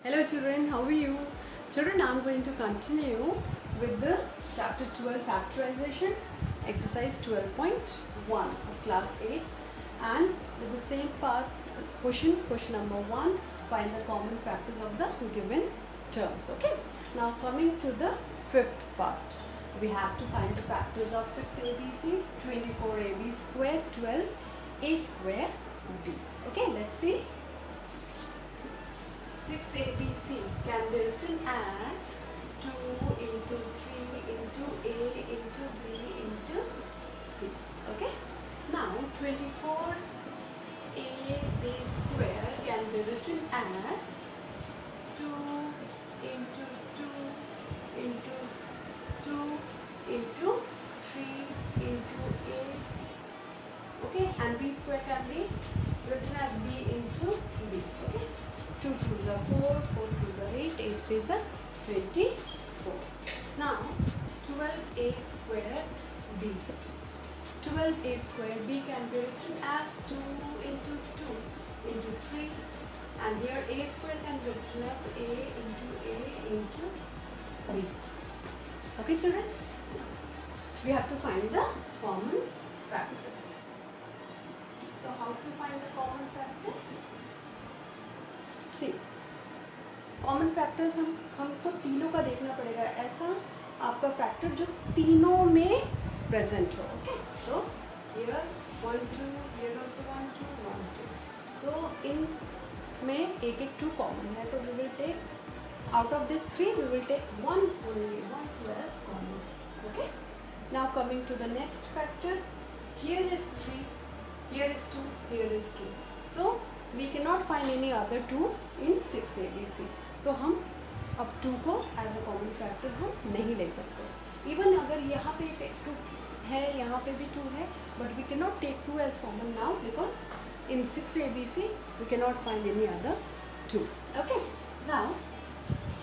Hello children, how are you? Children, I am going to continue with the chapter 12 factorization, exercise 12.1 of class 8, and with the same part question number 1, find the common factors of the given terms. Okay, now coming to the fifth part, we have to find the factors of 6abc, 24ab square, 12a square b. Okay, let's see. 6abc can be written as 2 into 3 into a into b into c. Okay. Now 24ab square can be written as 2 into 2 into 2 into 3 into a. Okay, and b square can be written as b into b. Okay. 2 2s are 4, 4 2s are 8, 8 3s are 24. Now 12a square b. 12a square b can be written as 2 into 2 into 3, and here a square can be written as a into b. Okay children? We have to find the common factors. So how to find the common factors? Common factors हमको तीनों का देखना पड़ेगा, ऐसा आपका factor जो तीनों में प्रेजेंट हो. ओके, तो हियर 1 2, हियर आल्सो 1 2 1 2, तो इन में एक 2 कॉमन है, तो we will take out of this 3 we will take 1 only, 1 plus common. Okay, now coming to the next factor, here is 3, here is 2, here is 2, so we cannot find any other 2 in 6abc. तो हम अब 2 को as a common factor हम नहीं ले सकते. Even अगर यहाँ पे एक 2 है, यहाँ पे भी 2 है, but we cannot take 2 as common now because in 6abc we cannot find any other 2. Okay, now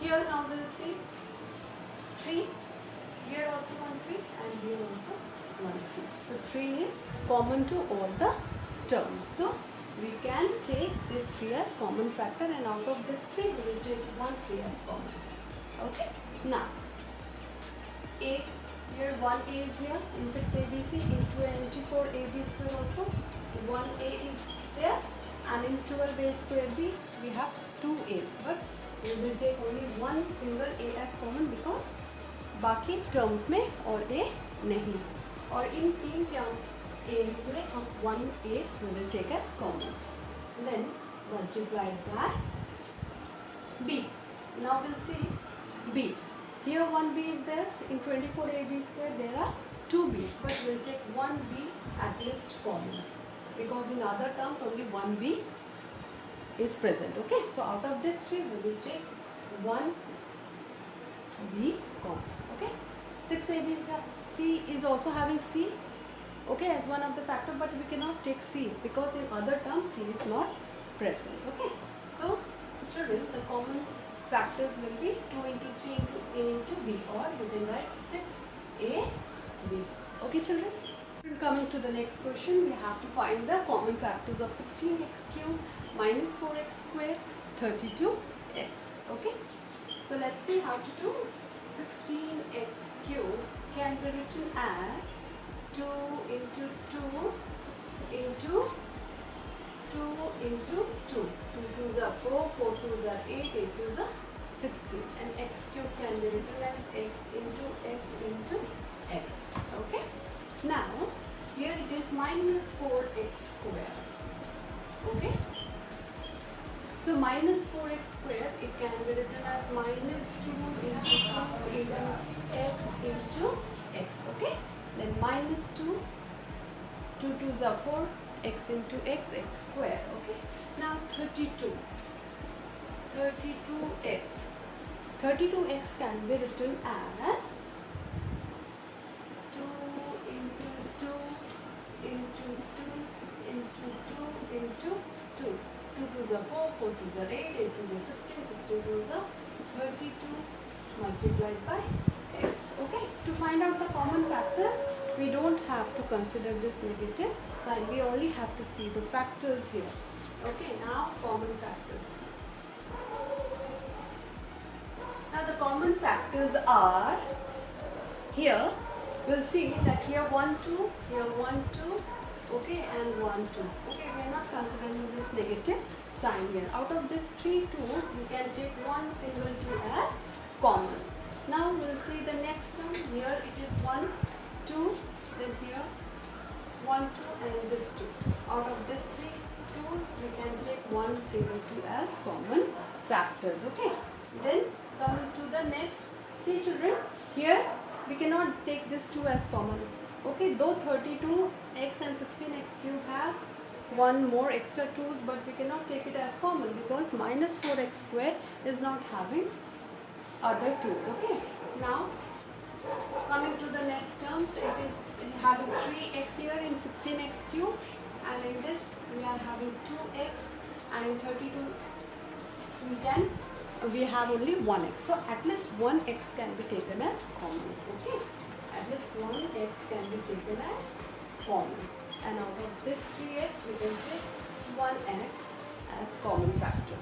here now we'll see 3, here also 1 3, and here also 1 3. So 3 is common to all the terms. So we can take this 3 as common factor, and out of this 3 we will take 1 3 as common. Okay, now a, here 1a is here in 6abc, in 24ab square also 1a is there, and in 12a square b we have 2 a's, but we will take only one single a as common because बाकी terms में और a नहीं, और इन 3 terms a's में हम 1a we will take as common, then multiplied by b. Now we'll see b. Here 1b is there, in 24ab square there are 2 b's, but we'll take 1b at least common because in other terms only 1b is present. Okay, so out of this 3 we will take 1b common. Okay, 6ab is c is also having c, okay, as one of the factor, but we cannot take c because in other terms c is not present. Okay, so children, the common factors will be 2 into 3 into a into b, or you can write 6a b. Okay children, coming to the next question, we have to find the common factors of 16x cubed minus 4x square 32x. Okay, so let's see how to do. 16x cubed can be written as 2 into 2 into 2 into 2. 2 2s are 4, 4 2s are 8, 8 2s are 16. And x cube can be written as x into x into x. Okay. Now here it is minus 4x square. Okay. So minus 4x square, it can be written as minus 2 into 2 into x into x. Okay. Then minus 2, 2 2s are 4, x into x, x square. Okay. Now 32, 32x. 32x can be written as 2 into 2 into 2 into 2 into 2. 2 2s are 4, 4 2s are 8, 8 2s are 16, 16 2s are 32 multiplied by x. Okay, to find out the common factors we don't have to consider this negative sign, we only have to see the factors here. Okay, now common factors. Now the common factors are, here we'll see that here 1, 2, here 1, 2, okay, and 1, 2. Okay, we are not considering this negative sign here. Out of these 3 2's, we can take one single 2 as common. Now we'll see the next term. Here it is 1, 2, then here 1, 2, and this 2. Out of these 3 2's, we can take one single 2 as common factors. Okay. Then coming to the next, see children, here we cannot take this 2 as common. Okay, though 32x and 16x cube have one more extra 2's, but we cannot take it as common because minus 4x square is not having other 2's. Okay, now coming to the next terms, it is having 3x here in 16x cube, and in this we are having 2x, and in 32 we have only 1x. So at least 1x can be taken as common. Okay, at least 1x can be taken as common, and out of this 3x we can take 1x as common factor.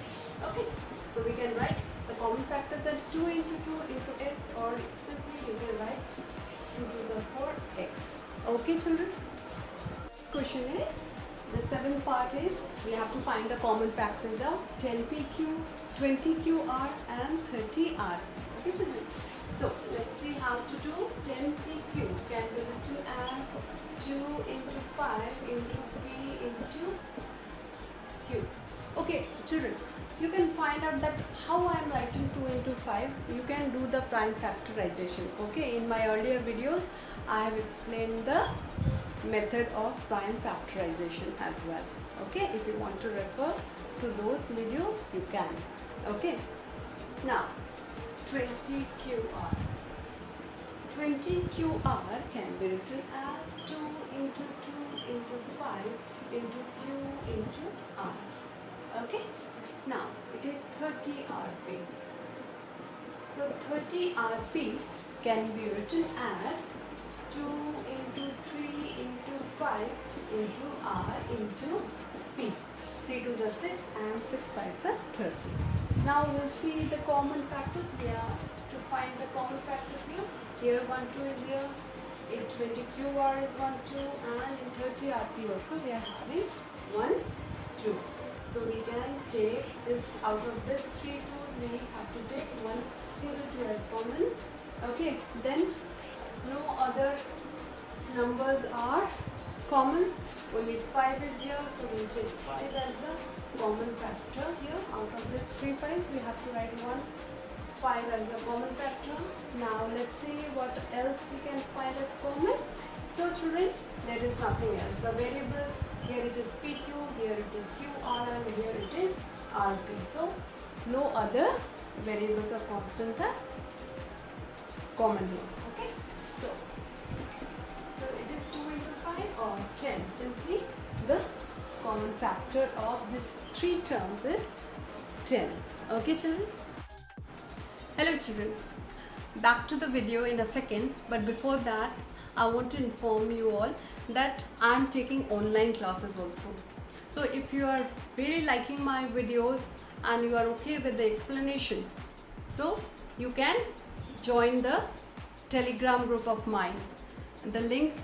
Okay, so we can write the common factors are 2 into 2 into x, or simply you can write 2 2's are 4x. Okay children, this question is, the seventh part is, we have to find the common factors of 10pq, 20qr and 30r. Okay children, so let's see how to do. 10pq can be written as 2 into 5 into p into q. Okay children, you can find out that how I am writing 2 into 5. You can do the prime factorization. Okay, in my earlier videos I have explained the method of prime factorization as well. Okay, if you want to refer to those videos, you can. Okay, now 20qr. 20qr can be written as 2 into 2 into 5 into q into r. Okay, now it is 30rp. So 30rp can be written as 2 into 3 into 5 into r into p. 3 2's are 6 and 6 5's are 30. Now we'll see the common factors. We have to find the common factors here. Here 1 2 is here. In 20qr is 1 2, and in 30rp also we are having 1 2. So we can take this, out of this 3 2's we have to take one single 2 as common. Okay, then no other numbers are common, only 5 is here, so we will take 5 as the common factor here. Out of this 3 5's we have to write 1 5 as a common factor. Now let's see what else we can find as common. So children, there is nothing else. The variables, here it is PQ, here it is QR, and here it is RP. So no other variables or constants are common here. Okay, so it is 2 into 5 or 10. Simply the common factor of these 3 terms is 10. Okay children? Hello children, back to the video in a second, but before that I want to inform you all that I am taking online classes also. So if you are really liking my videos and you are okay with the explanation, so you can join the Telegram group of mine. The link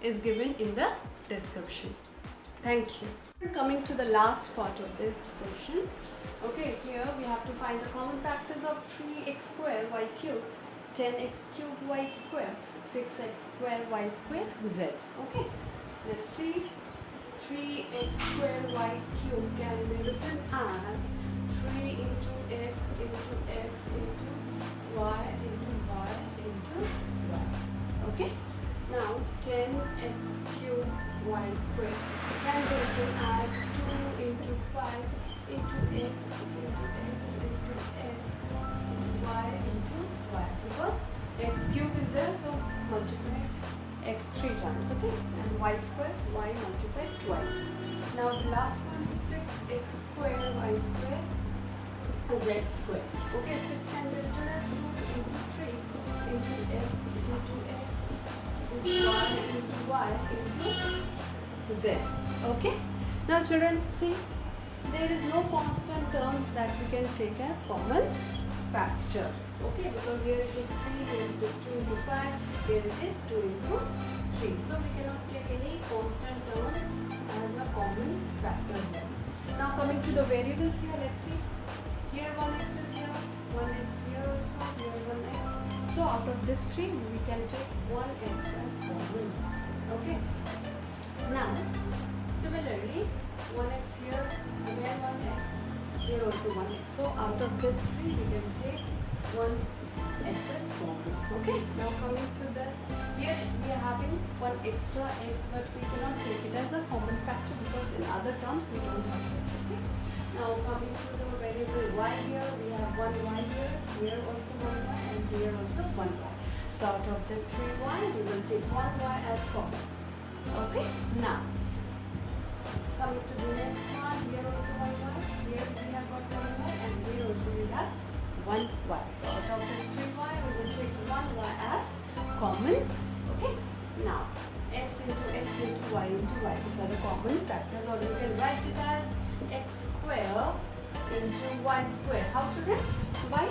is given in the description. Thank you. Coming to the last part of this question. Okay, here we have to find the common factors of 3x square y cube, 10x cube y square, 6x square y square z. Okay, let's see. 3x square y cube can be written as 3 into x into x into y into y into y. Okay, now 10x cube y square can be written as 2 into 5 into x into x into x into y into y, because x cube is there, so multiply x 3 times, okay, and y square, y multiplied twice. Now the last one is 6x square y square z square. Okay, 6 can be written as 2 into 3 into x into x into y into z. Okay, now children, see, there is no constant terms that we can take as common factor. Okay, because here it is 3, here it is 2 into 5, here it is 2 into 3. So we cannot take any constant term as a common factor here. Now coming to the variables here, let's see. Here 1x is here, 1x here also, here 1x. So out of this 3, we can take 1x as common. Okay. Now, similarly, 1x here, again 1x, here also 1x. So out of this 3, we can take 1x as common. Okay. Now coming to the, here we are having one extra x, but we cannot take it as a common factor because in other terms we don't have this. Okay. Now coming to the variable y here, we have one y here also one y, and here also one y. So out of this 3y, we will take one y as common. Okay. Now coming to the next one, here also one y, here we have got one y, and here also we have one y. So out of this 3y, we will take one y as common. Okay. Now x into y into y, these are the common factors, or you can write it as x square into y square. How children? By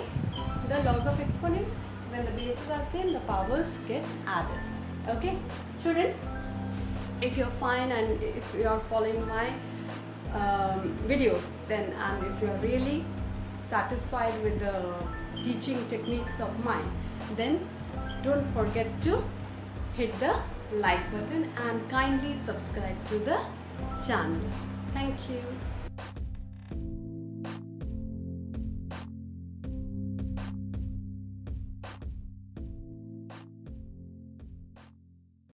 the laws of exponent, when the bases are same, the powers get added. Okay children, if you're fine and if you are following my videos, then and if you are really satisfied with the teaching techniques of mine, then don't forget to hit the like button and kindly subscribe to the channel. Thank you.